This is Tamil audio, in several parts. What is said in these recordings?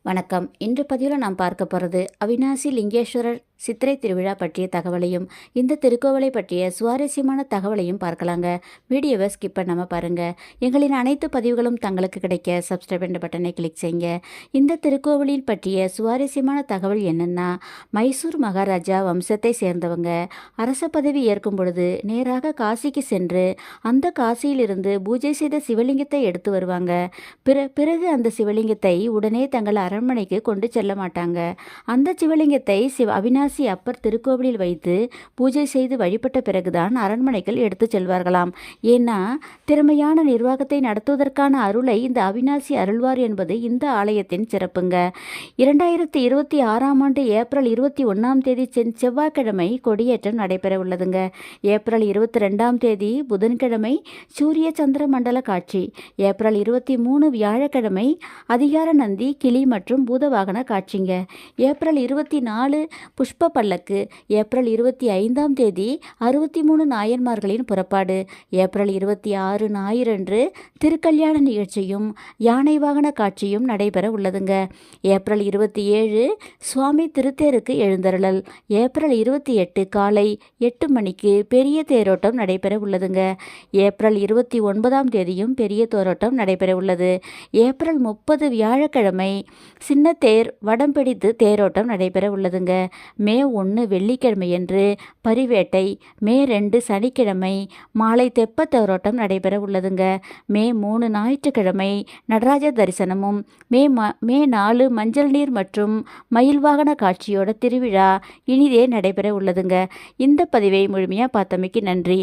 வணக்கம். இன்று பதிவில் நாம் பார்க்க போகிறது அவிநாசி லிங்கேஸ்வரர் சித்திரை திருவிழா பற்றிய தகவலையும் இந்த திருக்கோவிலை பற்றிய சுவாரஸ்யமான தகவலையும் பார்க்கலாங்க. வீடியோவை ஸ்கிப் பண்ணாமல் பாருங்கள். எங்களின் அனைத்து பதிவுகளும் தங்களுக்கு கிடைக்க சப்ஸ்கிரைப் என்ற பட்டனை கிளிக் செய்யுங்க. இந்த திருக்கோவிலில் பற்றிய சுவாரஸ்யமான தகவல் என்னென்னா, மைசூர் மகாராஜா வம்சத்தை சேர்ந்தவங்க அரச பதவி ஏற்கும் பொழுது நேராக காசிக்கு சென்று அந்த காசியிலிருந்து பூஜை செய்த சிவலிங்கத்தை எடுத்து வருவாங்க. பிறகு அந்த சிவலிங்கத்தை உடனே தங்கள் அரண்மனைக்கு கொண்டு செல்ல மாட்டாங்க. அந்த சிவலிங்கத்தை அவிநாசி அப்பர் திருக்கோவிலில் வைத்து பூஜை செய்து வழிபட்ட பிறகுதான் அரண்மனைகள் எடுத்து செல்வார்களாம். ஏன்னா திறமையான நிர்வாகத்தை நடத்துவதற்கான அருளை இந்த அவிநாசி அருள்வார் என்பது இந்த ஆலயத்தின் சிறப்புங்க. 2026 ஆண்டு ஏப்ரல் 21 செவ்வாய்க்கிழமை கொடியேற்றம் நடைபெற உள்ளதுங்க. ஏப்ரல் 22 புதன்கிழமை சூரிய சந்திர மண்டல காட்சி. ஏப்ரல் 23 வியாழக்கிழமை அதிகார நந்தி கிளி மற்றும் பூதவாகன காட்சிங்க. ஏப்ரல் 24 புஷ்ப பல்லக்கு. ஏப்ரல் 25 63 நாயன்மார்களின் புறப்பாடு. ஏப்ரல் 26 ஞாயிறன்று திருக்கல்யாண நிகழ்ச்சியும் யானை வாகன காட்சியும் நடைபெற உள்ளதுங்க. ஏப்ரல் 27 சுவாமி திருத்தேருக்கு எழுந்தருளல். ஏப்ரல் 28 காலை 8 மணிக்கு பெரிய தேரோட்டம் நடைபெற உள்ளதுங்க. ஏப்ரல் 29 பெரிய தேரோட்டம் நடைபெற உள்ளது. ஏப்ரல் 30 வியாழக்கிழமை சின்ன தேர் வடம் பிடித்து தேரோட்டம் நடைபெற உள்ளதுங்க. மே 1 வெள்ளிக்கிழமையன்று பரிவேட்டை. மே 2 சனிக்கிழமை மாலை தெப்ப தேரோட்டம் நடைபெற உள்ளதுங்க. மே 3 ஞாயிற்றுக்கிழமை நடராஜ தரிசனமும். மே 4 மஞ்சள் நீர் மற்றும் மயில் வாகன காட்சியோட திருவிழா இனிதே நடைபெற உள்ளதுங்க. இந்த பதிவை முழுமையாக பார்த்தமைக்கு நன்றி.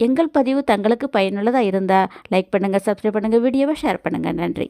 எங்கள் பதிவு தங்களுக்கு பயனுள்ளதாக இருந்தால் லைக் பண்ணுங்கள், சப்ஸ்கிரைப் பண்ணுங்கள், வீடியோவை ஷேர் பண்ணுங்கள். நன்றி.